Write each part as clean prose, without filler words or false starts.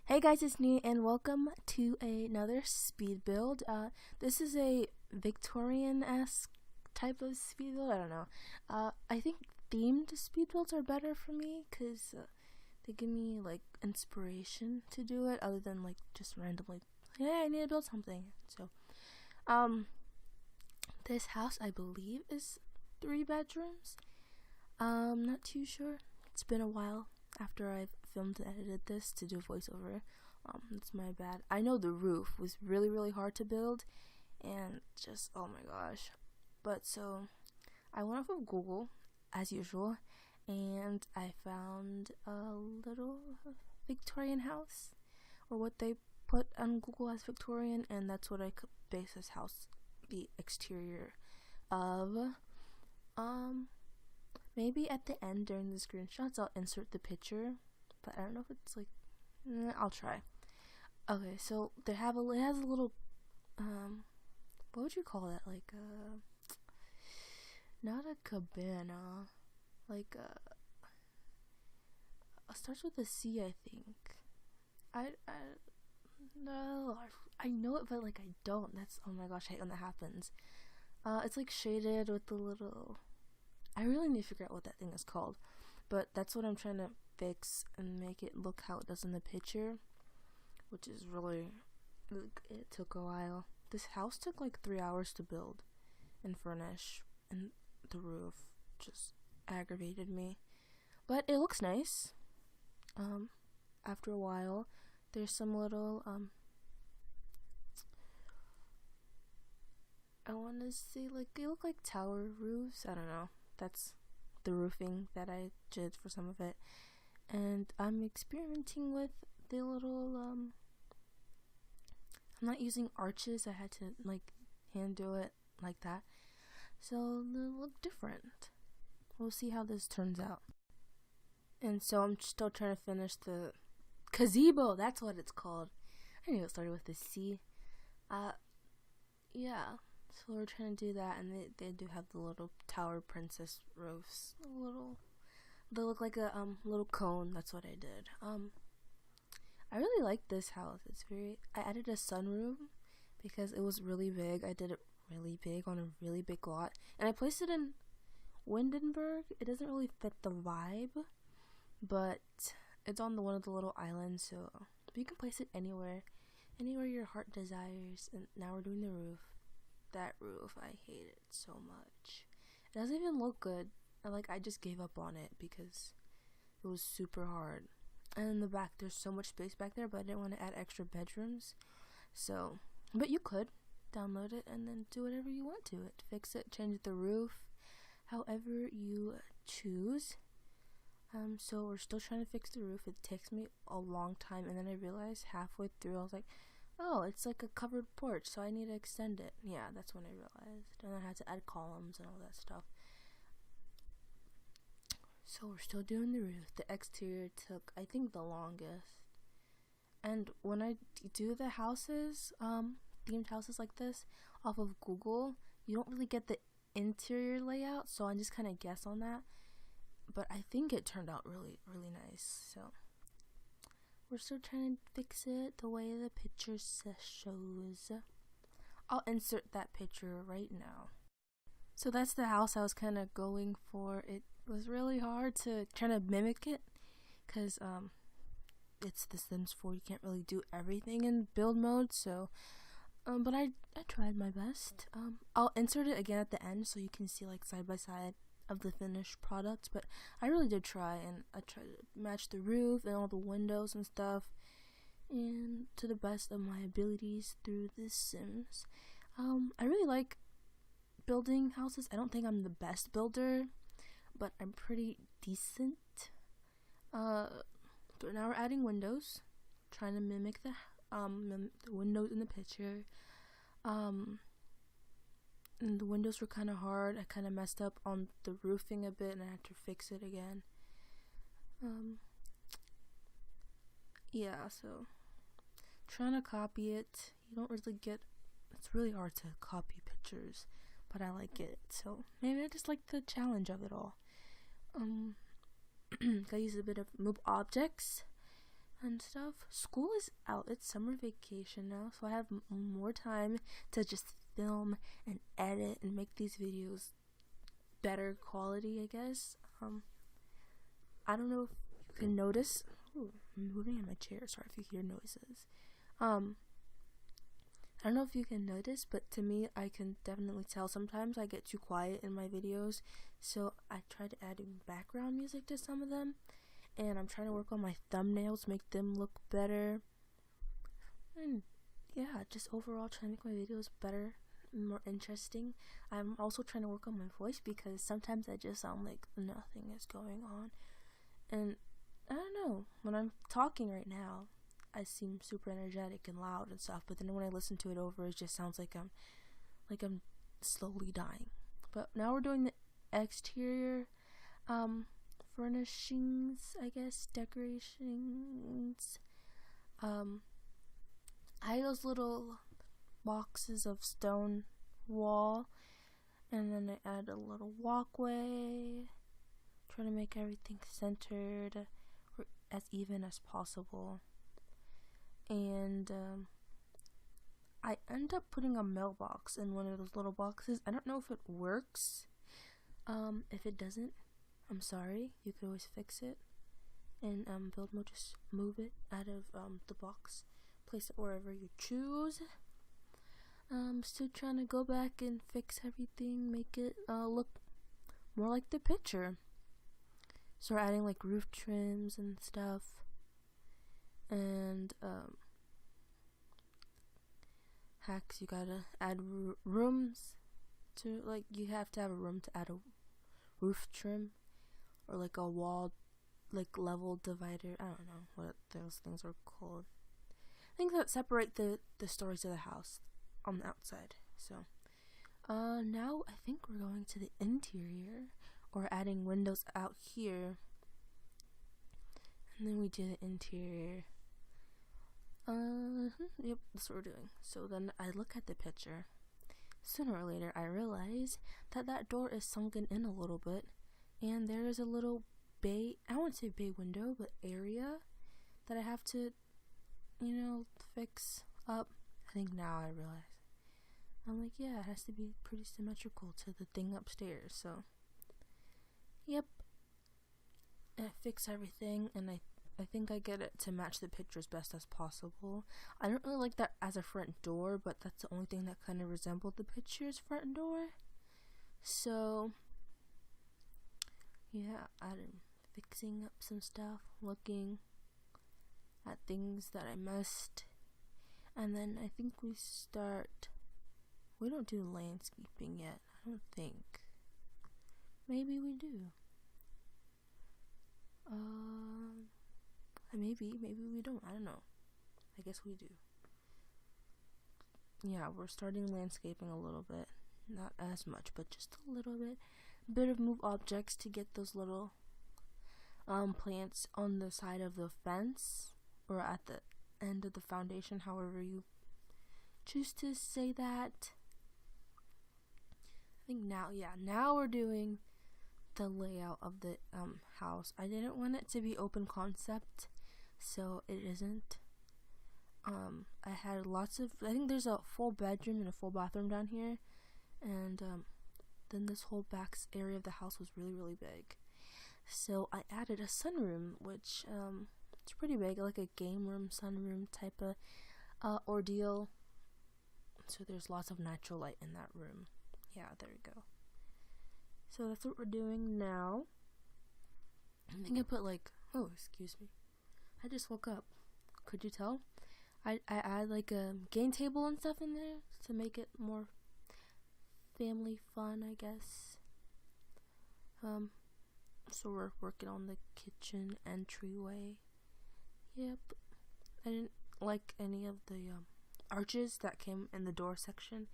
Hey guys, it's me and welcome to another speed build. This is a Victorian-esque type of speed build. I don't know. I think themed speed builds are better for me because they give me like inspiration to do it other than like just randomly, hey, I need to build something. So, this house I believe is 3 bedrooms. Not too sure. It's been a while after I've filmed and edited this to do voiceover. It's my bad. I know the roof was really hard to build and just oh my gosh. But so I went off of Google as usual and I found a little Victorian house, or what they put on Google as Victorian, and that's what I could base this house, the exterior of. Maybe at the end during the screenshots I'll insert the picture, but I don't know if it's like, I'll try. Okay, so it has a little, what would you call that? Like not a cabana, like it starts with a C, I think. No, I know it, but like I don't. That's, oh my gosh, I hate when that happens. It's like shaded with the little. I really need to figure out what that thing is called, but that's what I'm trying to fix and make it look how it does in the picture, which is really, it took a while. This house took like 3 hours to build and furnish, and the roof just aggravated me, but it looks nice. After a while, there's some little, I want to say, like, they look like tower roofs, I don't know. That's the roofing that I did for some of it, and I'm experimenting with the little I'm not using arches. I had to like hand do it like that, so they look different. We'll see how this turns out. And so I'm still trying to finish the gazebo, that's what it's called. I knew it started with a C. Yeah, so we're trying to do that, and they do have the little tower princess roofs. They look like a little cone. That's what I did. I really like this house. I added a sunroom because it was really big. I did it really big on a really big lot, and I placed it in Windenburg. It doesn't really fit the vibe, but it's on one of the little islands, so you can place it anywhere your heart desires. And now we're doing the roof. That roof, I hate it so much. It doesn't even look good. I just gave up on it because it was super hard. And in the back, there's so much space back there, but I didn't want to add extra bedrooms. So, but you could download it and then do whatever you want to it. Fix it, change the roof, however you choose. So we're still trying to fix the roof. It takes me a long time, and then I realized halfway through, I was like, oh, it's like a covered porch, so I need to extend it. Yeah, that's when I realized. And I had to add columns and all that stuff. So we're still doing the roof. The exterior took, I think, the longest. And when I do the houses, themed houses like this, off of Google, you don't really get the interior layout, so I just kind of guess on that. But I think it turned out really nice, so we're still trying to fix it the way the picture shows. I'll insert that picture right now. So that's the house I was kind of going for. It was really hard to try to mimic it because it's The Sims 4. You can't really do everything in build mode, so but I tried my best. I'll insert it again at the end so you can see like side by side of the finished product, but I really did try, and I tried to match the roof and all the windows and stuff, and to the best of my abilities through The Sims. I really like building houses. I don't think I'm the best builder, but I'm pretty decent. But now we're adding windows, trying to mimic the windows in the picture. And the windows were kind of hard. I kind of messed up on the roofing a bit, and I had to fix it again. Yeah, so trying to copy it. You don't really get. It's really hard to copy pictures, but I like it. So maybe I just like the challenge of it all. Gotta use a bit of move objects. and stuff. School is out. It's summer vacation now, so I have more time to just film and edit and make these videos better quality, I guess. I don't know if you can notice. Ooh, I'm moving in my chair. Sorry if you hear noises. I don't know if you can notice, but to me, I can definitely tell sometimes I get too quiet in my videos, so I try to add background music to some of them, and I'm trying to work on my thumbnails, make them look better, and yeah, just overall trying to make my videos better and more interesting. I'm also trying to work on my voice because sometimes I just sound like nothing is going on, and I don't know, when I'm talking right now, I seem super energetic and loud and stuff, but then when I listen to it over, it just sounds like I'm slowly dying. But now we're doing the exterior furnishings, I guess, decorations. I had those little boxes of stone wall, and then I add a little walkway, trying to make everything centered or as even as possible. And I end up putting a mailbox in one of those little boxes. I don't know if it works. If it doesn't, I'm sorry. You could always fix it. And Build Mode, just move it out of the box. Place it wherever you choose. Still trying to go back and fix everything. Make it look more like the picture. So we're adding like roof trims and stuff. And hacks, you gotta add rooms to, like, you have to have a room to add a roof trim or like a wall, like level divider. I don't know what those things are called. Things that separate the stories of the house on the outside. So now I think we're going to the interior, or adding windows out here, and then we do the interior. Yep, that's what we're doing. So then I look at the picture. Sooner or later, I realize that door is sunken in a little bit, and there is a little bay, I won't say bay window, but area that I have to, fix up. I think now I realize. I'm like, yeah, it has to be pretty symmetrical to the thing upstairs. So, yep. And I fix everything, and I think I get it to match the picture as best as possible. I don't really like that as a front door, but that's the only thing that kind of resembled the picture's front door. So, yeah, I'm fixing up some stuff, looking at things that I missed. And then I think we don't do landscaping yet, I don't think. Maybe we do. Maybe we don't. I don't know. I guess we do. Yeah, we're starting landscaping a little bit. Not as much, but just a little bit. A bit of move objects to get those little plants on the side of the fence, or at the end of the foundation, however you choose to say that. I think now we're doing the layout of the house. I didn't want it to be open concept, so it isn't. I had I think there's a full bedroom and a full bathroom down here, and then this whole back area of the house was really, really big. So I added a sunroom, which it's pretty big, like a game room, sunroom type of ordeal. So there's lots of natural light in that room. Yeah, there we go. So that's what we're doing now. I think I put oh, excuse me. I just woke up. Could you tell? I add like a game table and stuff in there to make it more family fun, I guess. So we're working on the kitchen entryway. Yep. I didn't like any of the arches that came in the door section,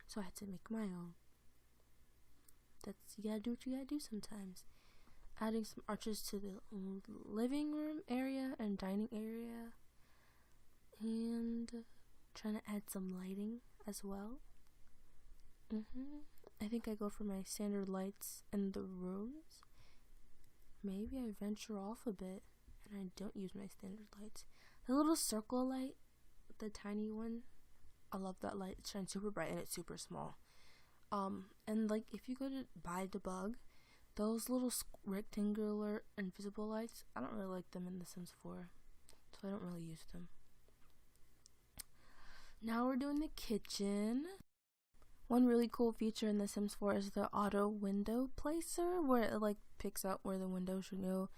so I had to make my own. You gotta do what you gotta do sometimes. Adding some arches to the living room area and dining area, and trying to add some lighting as well. I think I go for my standard lights in the rooms. Maybe I venture off a bit and I don't use my standard lights. The little circle light, the tiny one, I love that light. It shines super bright and it's super small. And like if you go to buy debug, those little rectangular invisible lights, I don't really like them in The Sims 4, so I don't really use them. Now we're doing the kitchen. One really cool feature in The Sims 4 is the auto window placer, where it like picks out where the window should go.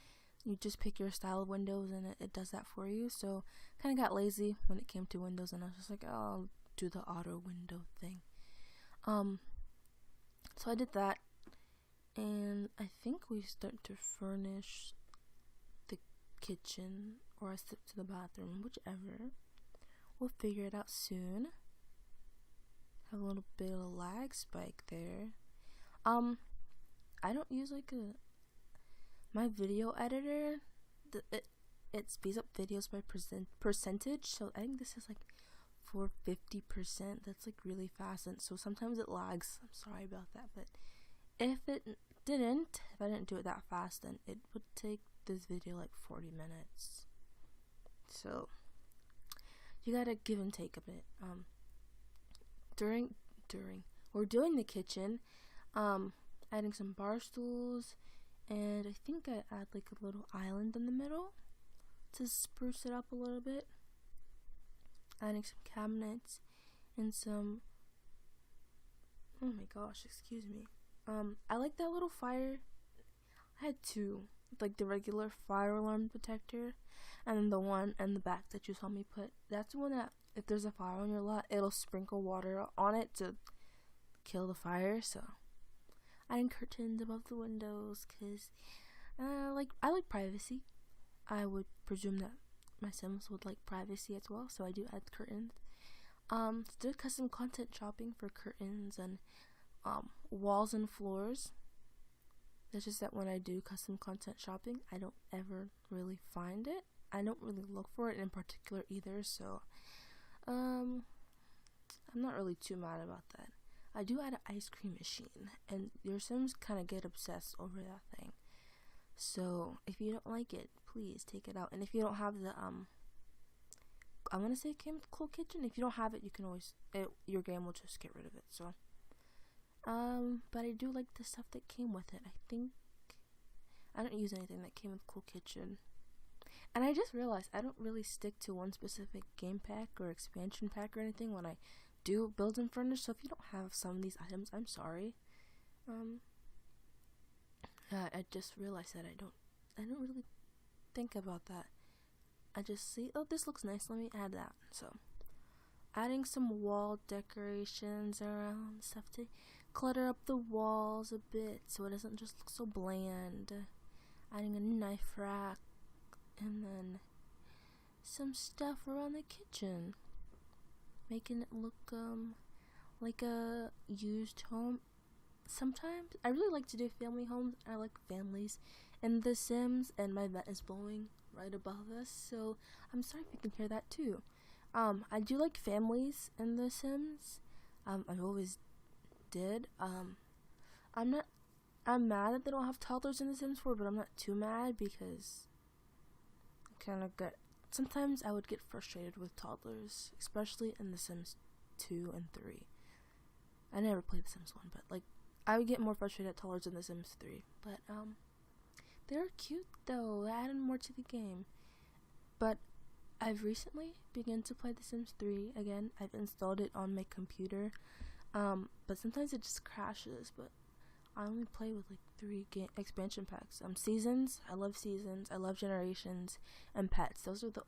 You just pick your style of windows and it does that for you. So kind of got lazy when it came to windows, and I was just like, oh, I'll do the auto window thing. So I did that, and I think we start to furnish the kitchen, or I step to the bathroom, whichever. We'll figure it out soon. Have a little bit of a lag spike there. I don't use like my video editor. It speeds up videos by percentage. So I think this is like 450%. That's like really fast, and so sometimes it lags. I'm sorry about that, but if I didn't do it that fast, then it would take this video like 40 minutes. So you gotta give and take a bit. We're doing the kitchen, adding some bar stools, and I think I add like a little island in the middle to spruce it up a little bit. Adding some cabinets and some, oh my gosh, excuse me. I like that little fire. I had two, like the regular fire alarm detector, and then the one in the back that you saw me put. That's the one that, if there's a fire on your lot, it'll sprinkle water on it to kill the fire. So adding curtains above the windows, cause I like privacy. I would presume that my Sims would like privacy as well, so I do add curtains. Did custom content shopping for curtains and walls and floors. It's just that when I do custom content shopping, I don't ever really find it. I don't really look for it in particular either, so I'm not really too mad about that. I do add an ice cream machine, and your Sims kind of get obsessed over that thing. So if you don't like it, please take it out. And if you don't have the I want to say Chemical Kitchen, if you don't have it, you can always your game will just get rid of it. So but I do like the stuff that came with it. I think I don't use anything that came with Cool Kitchen. And I just realized I don't really stick to one specific game pack or expansion pack or anything when I do build and furnish. So if you don't have some of these items, I'm sorry. I just realized that I don't really think about that. I just see, oh, this looks nice, let me add that. So adding some wall decorations around stuff to clutter up the walls a bit so it doesn't just look so bland. Adding a knife rack, and then some stuff around the kitchen, making it look like a used home. Sometimes I really like to do family homes. I like families in The Sims, and my vet is blowing right above us, so I'm sorry if you can hear that too. I do like families in The Sims. I always did. I'm mad that they don't have toddlers in The Sims 4, but I'm not too mad because I kind of sometimes I would get frustrated with toddlers, especially in The Sims 2 and 3. I never played The Sims 1, but like I would get more frustrated at toddlers in The Sims 3. But they're cute though. They added more to the game. But I've recently begun to play The Sims 3 again. I've installed it on my computer. But sometimes it just crashes. But I only play with like 3 expansion packs. Seasons. I love Seasons. I love Generations and Pets. Those are the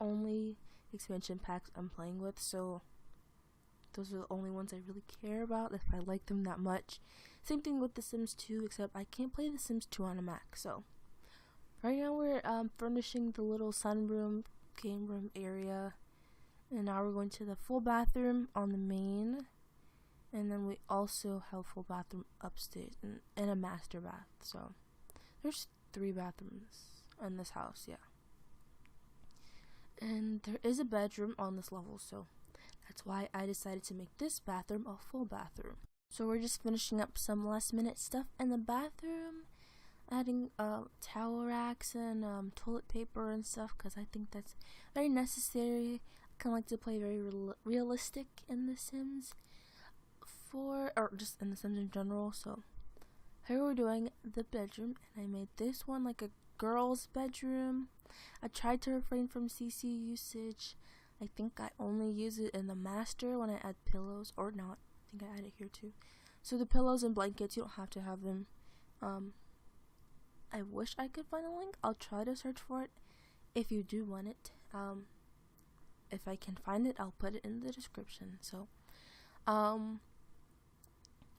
only expansion packs I'm playing with. So those are the only ones I really care about if I like them that much. Same thing with The Sims 2, except I can't play The Sims 2 on a Mac. So right now we're furnishing the little sunroom, game room area, and now we're going to the full bathroom on the main, and then we also have full bathroom upstairs and a master bath. So there's 3 bathrooms in this house, yeah. And there is a bedroom on this level, so that's why I decided to make this bathroom a full bathroom. So we're just finishing up some last minute stuff in the bathroom. adding towel racks and toilet paper and stuff, because I think that's very necessary. I kind of like to play very realistic in The Sims, or just in The Sims in general. So here we're doing the bedroom, and I made this one like a girl's bedroom. I tried to refrain from CC usage. I think I only use it in the master when I add pillows, or not. I think I add it here too. So the pillows and blankets, you don't have to have them. I wish I could find a link. I'll try to search for it if you do want it. If I can find it, I'll put it in the description. So, and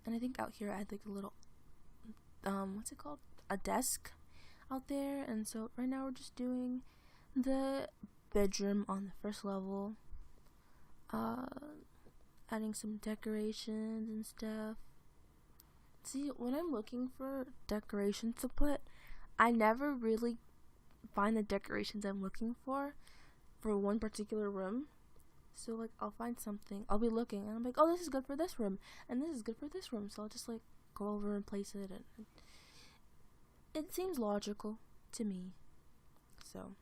I think out here I had like a little, what's it called? A desk out there. And so right now we're just doing the bedroom on the first level. Adding some decorations and stuff. See, when I'm looking for decorations to put, I never really find the decorations I'm looking for one particular room. So like I'll find something, I'll be looking and I'm like, oh, this is good for this room and this is good for this room, so I'll just like go over and place it, and it seems logical to me. So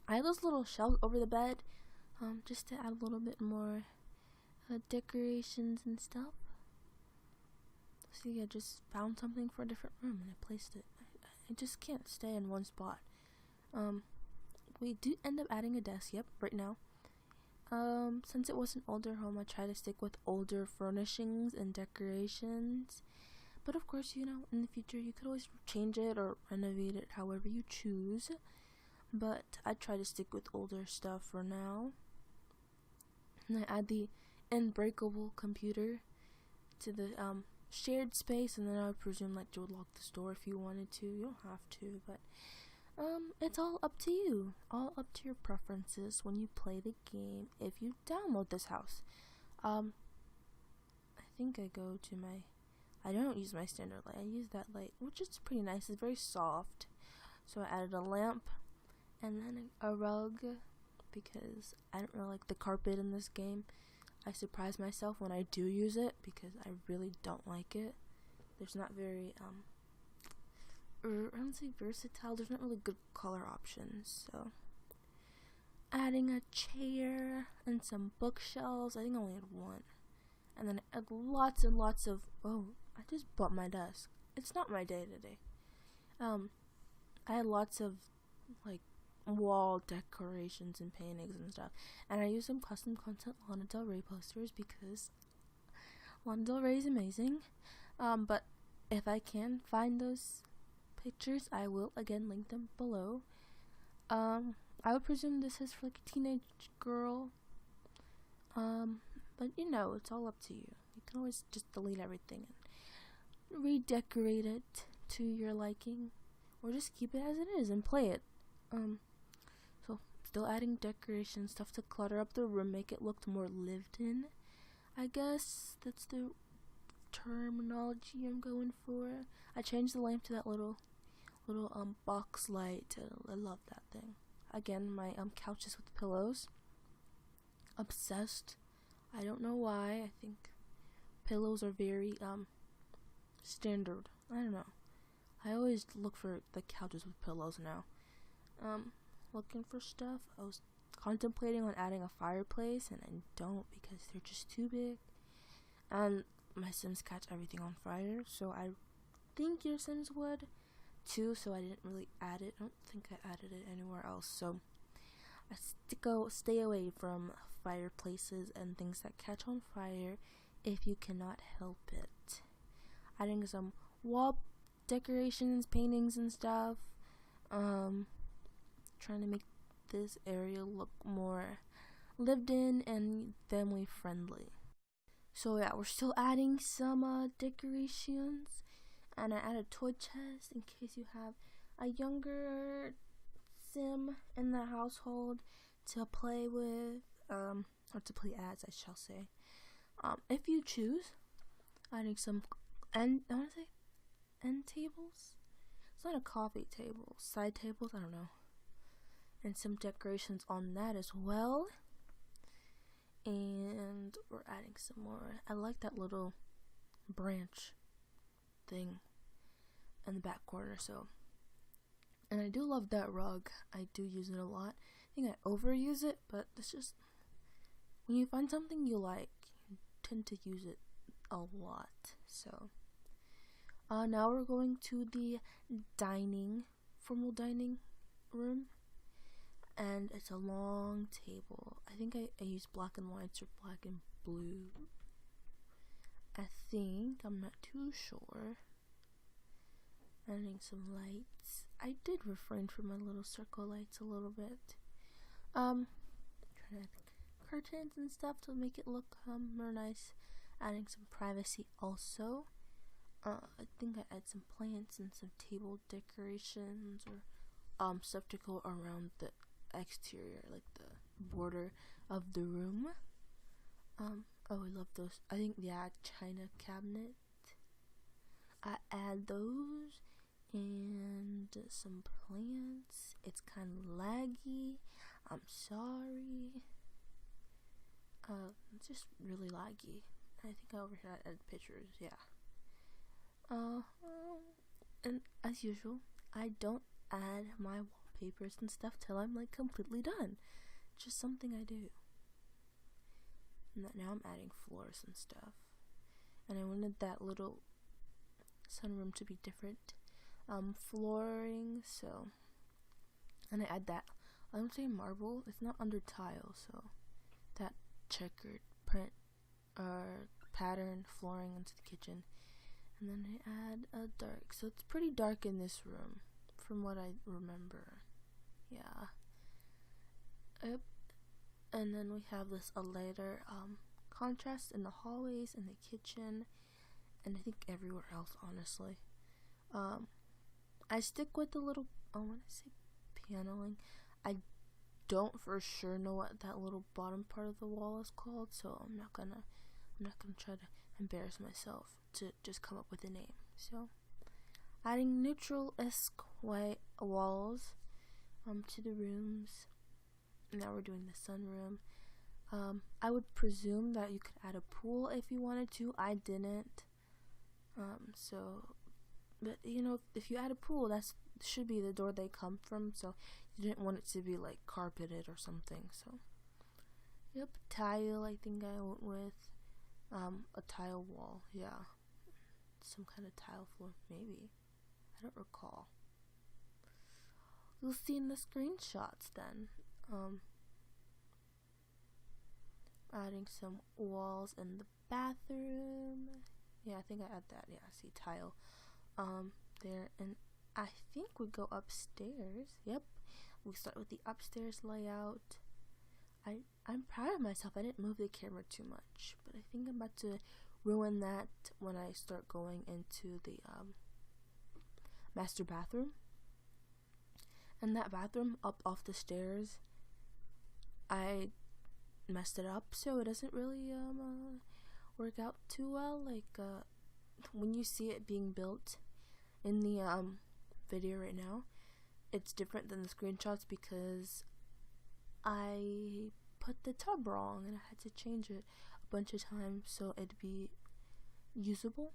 I have those little shelves over the bed, just to add a little bit more decorations and stuff. See, I just found something for a different room and I placed it. I just can't stay in one spot. We do end up adding a desk, yep, right now. Since it was an older home, I try to stick with older furnishings and decorations. But of course, you know, in the future, you could always change it or renovate it however you choose. But I try to stick with older stuff for now. And I add the unbreakable computer to the shared space, and then I would presume that you would lock the door if you wanted to. You don't have to, but it's all up to you, all up to your preferences when you play the game. If you download this house, I think I go to I don't use my standard light, I use that light, which is pretty nice. It's very soft. So I added a lamp and then a rug, because I don't really like the carpet in this game. I surprise myself when I do use it, because I really don't like it. There's not very, I don't say versatile, there's not really good color options. So adding a chair and some bookshelves. I think I only had one. And then I had lots and lots of, oh, I just bought my desk. It's not my day today. I had lots of like wall decorations and paintings and stuff, and I used some custom content Lana Del Rey posters, because Lana Del Rey is amazing. But if I can find those pictures, I will again link them below. I would presume this is for like a teenage girl, but you know, it's all up to you. You can always just delete everything and redecorate it to your liking, or just keep it as it is and play it. So still adding decoration stuff to clutter up the room, make it look more lived in. I guess that's the terminology I'm going for. I changed the lamp to that little box light. I love that thing. Again, my couches with pillows. Obsessed. I don't know why. I think pillows are very standard. I don't know. I always look for the couches with pillows now. Looking for stuff. I was contemplating on adding a fireplace, and I don't, because they're just too big. And my Sims catch everything on fire, so I think your Sims would too, so I didn't really add it. I don't think I added it anywhere else, so I stay away from fireplaces and things that catch on fire if you cannot help it. Adding some wall decorations, paintings and stuff. Trying to make this area look more lived in and family friendly. So yeah, we're still adding some decorations, and I added a toy chest in case you have a younger Sim in the household to play with, or to play as, I shall say. If you choose, adding some end tables. It's not a coffee table, side tables, I don't know. And some decorations on that as well. And we're adding some more. I like that little branch thing. in the back corner. So, and I do love that rug. I do use it a lot. I think I overuse it, but it's just when you find something you like, you tend to use it a lot. So, now we're going to the formal dining room, and it's a long table. I think I use black and whites or black and blue. I'm not too sure. Adding some lights. I did refrain from my little circle lights a little bit. Trying to add curtains and stuff to make it look more nice. Adding some privacy also. I think I add some plants and some table decorations or stuff to go around the exterior, like the border of the room. Oh, I love those. I think, yeah, china cabinet. I add those and some plants. It's kind of laggy. I'm sorry. It's just really laggy. I think over here I add pictures. Yeah. And as usual, I don't add my wallpapers and stuff till I'm like completely done. Just something I do. And now I'm adding floors and stuff. And I wanted that little sunroom to be different. Flooring, so. And I add that. I don't say marble, it's not under tile, so that checkered print or pattern flooring into the kitchen. And then I add a dark. So it's pretty dark in this room, from what I remember. Yeah. Yep. And then we have this a lighter contrast in the hallways, in the kitchen, and I think everywhere else, honestly. I stick with the little, when I say paneling, I don't for sure know what that little bottom part of the wall is called, so I'm not gonna try to embarrass myself to just come up with a name. So, adding neutral-esque white walls to the rooms. Now we're doing the sunroom. I would presume that you could add a pool if you wanted to. I didn't. But you know, if you add a pool, that should be the door they come from. So you didn't want it to be like carpeted or something. So, yep, tile. I think I went with a tile wall. Yeah, some kind of tile floor, maybe. I don't recall. You'll see in the screenshots then. Adding some walls in the bathroom. Yeah, I think I add that. Yeah, I see tile there. And I think we go upstairs. Yep, we start with the upstairs layout. I'm proud of myself. I didn't move the camera too much, but I think I'm about to ruin that when I start going into the master bathroom. And that bathroom up off the stairs, I messed it up, so it doesn't really work out too well. Like when you see it being built in the video right now, it's different than the screenshots because I put the tub wrong and I had to change it a bunch of times so it'd be usable.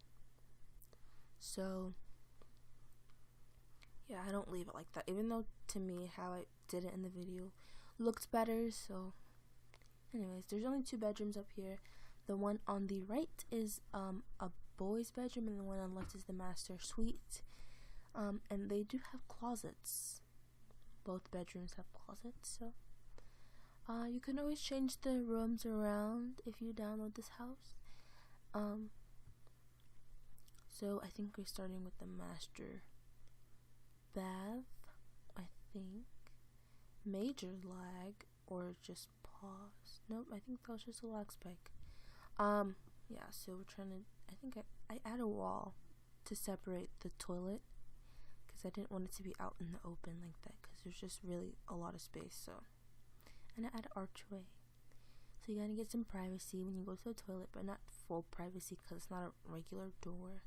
So yeah, I don't leave it like that, even though to me how I did it in the video looked better. So anyways, there's only 2 bedrooms up here. The one on the right is a boy's bedroom, and the one on the left is the master suite. And they do have closets. Both bedrooms have closets, so you can always change the rooms around if you download this house. So I think we're starting with the master bath. I think major lag or just pause. Nope, I think that was just a lag spike. Yeah, so we're trying to, I think I add a wall to separate the toilet because I didn't want it to be out in the open like that because there's just really a lot of space. So, and I add an archway, so you gotta get some privacy when you go to the toilet, but not full privacy because it's not a regular door.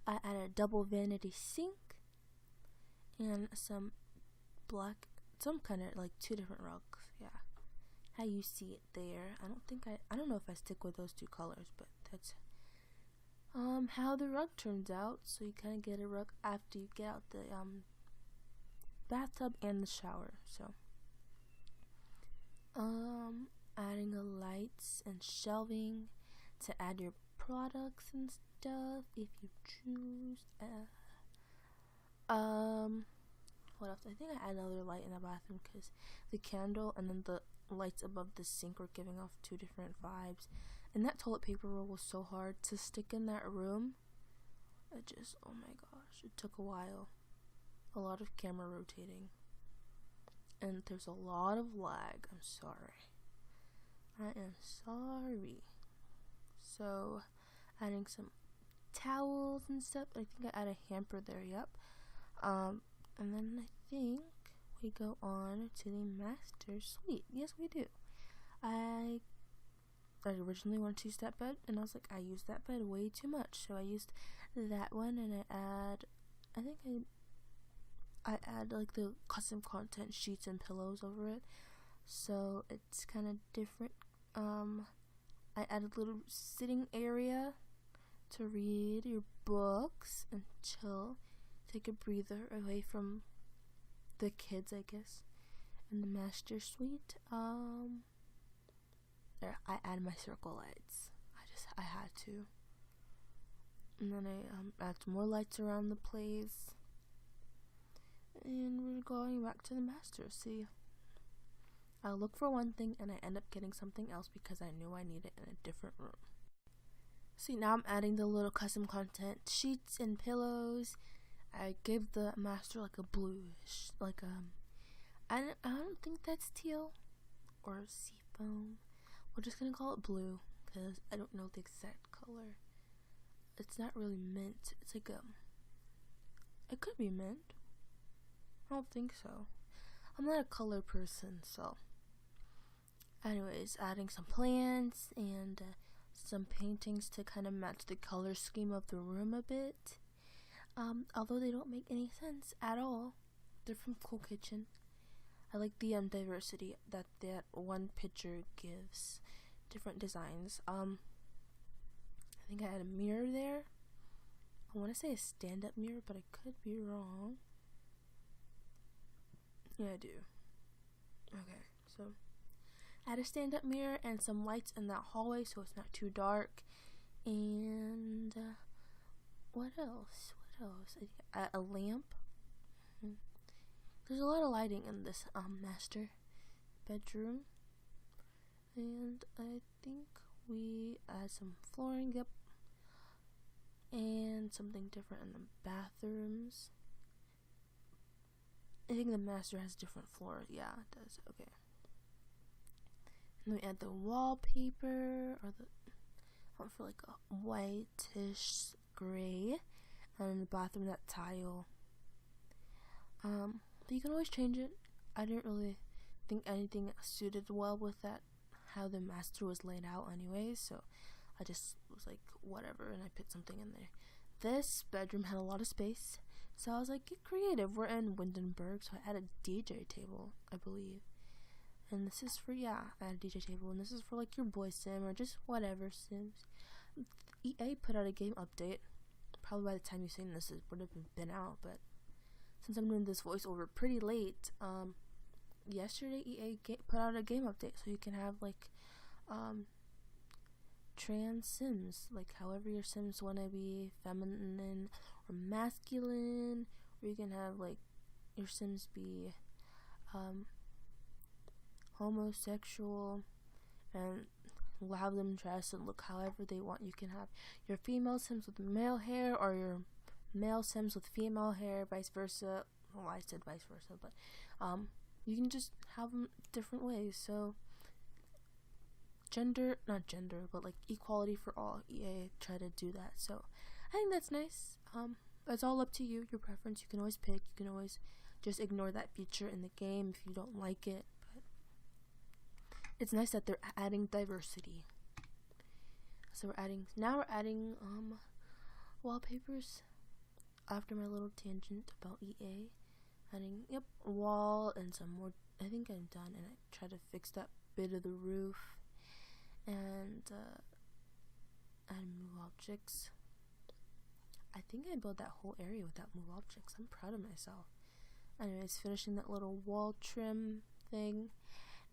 I add a double vanity sink and some kind of like 2 different rugs. Yeah, how you see it there. I don't know if I stick with those 2 colors, but how the rug turns out. So you kind of get a rug after you get out the bathtub and the shower. So adding the lights and shelving to add your products and stuff if you choose. What else? I think I added another light in the bathroom because the candle and then the lights above the sink were giving off two different vibes. And that toilet paper roll was so hard to stick in that room. Oh my gosh, it took a while. A lot of camera rotating. And there's a lot of lag. I'm sorry. I am sorry. So, adding some towels and stuff. I think I added a hamper there, yep. And then I think we go on to the master suite. Yes, we do. I originally wanted a two-step bed, and I was like, I used that bed way too much. So I used that one, and I add like the custom content sheets and pillows over it. So it's kind of different. I added a little sitting area to read your books and chill. Take a breather away from the kids, I guess. In the master suite, there, I add my circle lights. I had to. And then I add some more lights around the place. And we're going back to the master. See, I'll look for one thing and I end up getting something else because I knew I needed it in a different room. See, now I'm adding the little custom content sheets and pillows. I gave the master like a bluish, like I don't think that's teal or seafoam. We're just gonna call it blue because I don't know the exact color. It's not really mint. It's like it could be mint. I don't think so. I'm not a color person, so. Anyways, adding some plants and some paintings to kind of match the color scheme of the room a bit. Although they don't make any sense at all. They're from Cool Kitchen. I like the diversity that one picture gives. Different designs. I think I had a mirror there. I want to say a stand-up mirror, but I could be wrong. Yeah, I do. Okay, so add a stand-up mirror and some lights in that hallway so it's not too dark. And what else? A lamp. There's a lot of lighting in this master bedroom. And I think we add some flooring up and something different in the bathrooms. I think the master has different floors. Yeah, it does. Okay. And then we add the wallpaper for like a whitish gray. And in the bathroom, that tile. But you can always change it. I didn't really think anything suited well with that, how the master was laid out anyways, so I just was like, whatever, and I put something in there. This bedroom had a lot of space, so I was like, get creative. We're in Windenburg, so I had a DJ table, I believe. And this is for, I had a DJ table, and this is for like your boy sim, or just whatever sims. EA put out a game update. Probably by the time you've seen this, it would have been out, but since I'm doing this voiceover pretty late, yesterday EA put out a game update, so you can have like trans sims, like however your sims want to be, feminine or masculine, or you can have like your sims be homosexual and have them dress and look however they want. You can have your female sims with male hair or your male sims with female hair, vice versa. Well, I said vice versa, but you can just have them different ways. So not gender, but like equality for all. EA try to do that. So I think that's nice. It's all up to you, your preference. You can always pick. You can always just ignore that feature in the game if you don't like it. But it's nice that they're adding diversity. So we're adding wallpapers. After my little tangent about EA, adding a wall and some more. I think I'm done, and I try to fix that bit of the roof and add move objects. I think I built that whole area without move objects. I'm proud of myself. Anyways, finishing that little wall trim thing,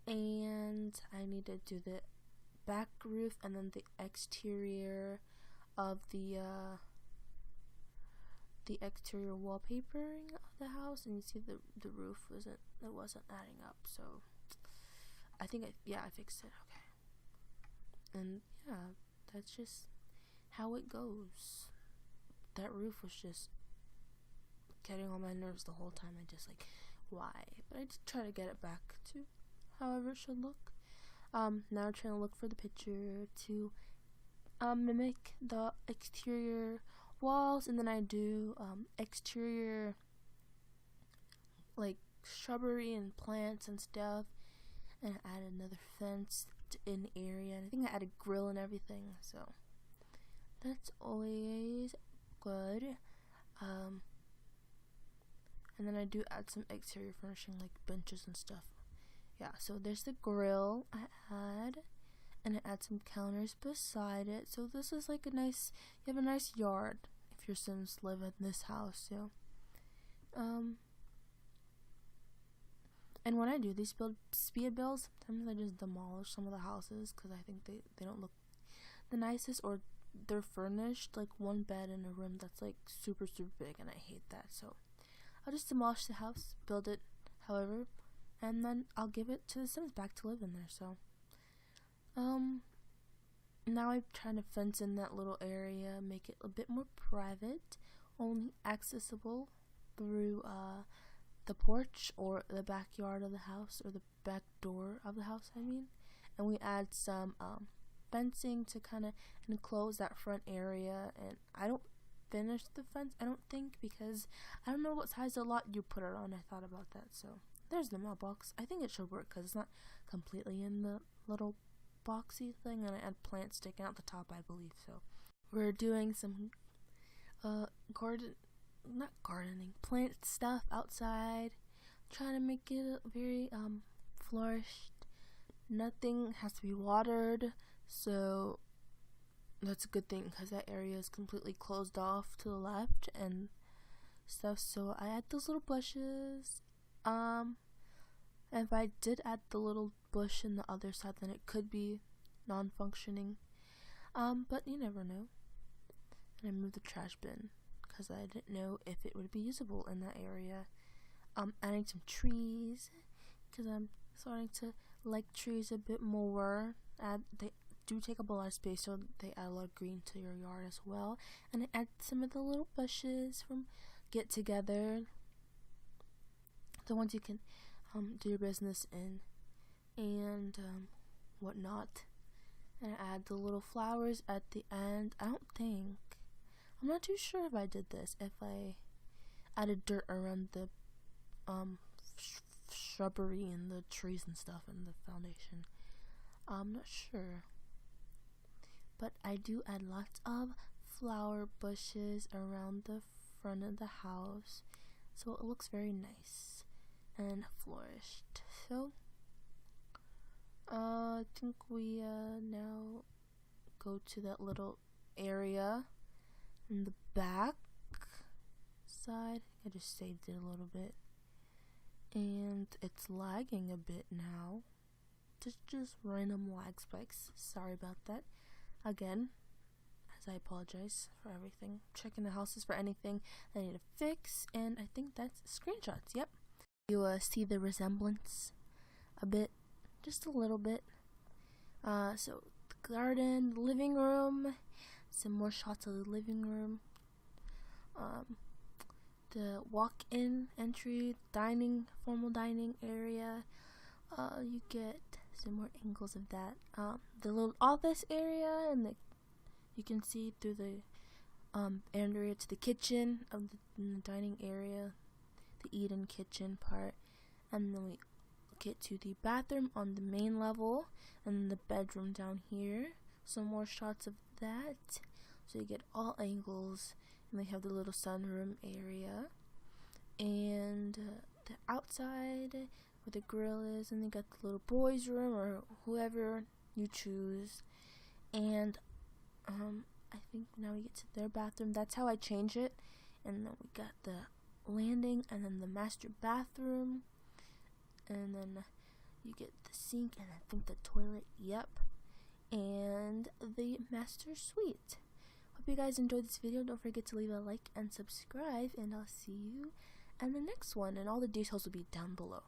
and I need to do the back roof and then the exterior of the exterior wallpapering of the house. And you see the roof wasn't adding up, so I think I fixed it. Okay, and yeah, that's just how it goes. That roof was just getting on my nerves the whole time. I just like, why? But I just try to get it back to however it should look. Now I'm trying to look for the picture to mimic the exterior walls, and then I do exterior like shrubbery and plants and stuff, and I added another fence in area, and I think I added grill and everything, so that's always good. And then I do add some exterior furnishing like benches and stuff. Yeah, so there's the grill I add, and I add some counters beside it. So this is like you have a nice yard if your Sims live in this house. So and when I do these speed builds, sometimes I just demolish some of the houses because I think they don't look the nicest, or they're furnished like one bed in a room that's like super big, and I hate that. So I'll just demolish the house, build it however, and then I'll give it to the Sims back to live in there. So now I'm trying to fence in that little area, make it a bit more private, only accessible through the porch or the backyard of the house, or the back door of the house, I mean. And we add some fencing to kind of enclose that front area, and I don't finish the fence, I don't think, because I don't know what size of lot you put it on. I thought about that. So there's the mailbox. I think it should work because it's not completely in the little boxy thing, and I add plants sticking out the top, I believe. So we're doing some plant stuff outside, trying to make it very flourished. Nothing has to be watered, so that's a good thing because that area is completely closed off to the left and stuff. So I add those little bushes. And if I did add the little bush in the other side, then it could be non-functioning. But you never know. And I moved the trash bin because I didn't know if it would be usable in that area. Adding some trees because I'm starting to like trees a bit more. They do take up a lot of space, so they add a lot of green to your yard as well. And I add some of the little bushes from Get Together, the ones you can do your business in, and whatnot. And I add the little flowers at the end. I'm not too sure if I did this, if I added dirt around the shrubbery and the trees and stuff and the foundation. I'm not sure, but I do add lots of flower bushes around the front of the house, so it looks very nice and flourished. So I think we now go to that little area in the back side. I just saved it a little bit, and it's lagging a bit now. Just random lag spikes. Sorry about that. Again, as I apologize for everything. Checking the houses for anything I need to fix, and I think that's screenshots. Yep. You see the resemblance a bit, just a little bit. So the garden, the living room, some more shots of the living room. The walk-in entry, formal dining area. You get some more angles of that. The little office area, and you can see through the area to the kitchen of the dining area, the eat-in kitchen part, and then we get to the bathroom on the main level, and the bedroom down here. Some more shots of that, so you get all angles. And they have the little sunroom area, and the outside where the grill is, and they got the little boys' room or whoever you choose. And I think now we get to their bathroom. That's how I change it. And then we got the landing, and then the master bathroom, and then you get the sink, and I think the toilet. Yep. And the master suite. Hope you guys enjoyed this video. Don't forget to leave a like and subscribe, and I'll see you in the next one, and all the details will be down below.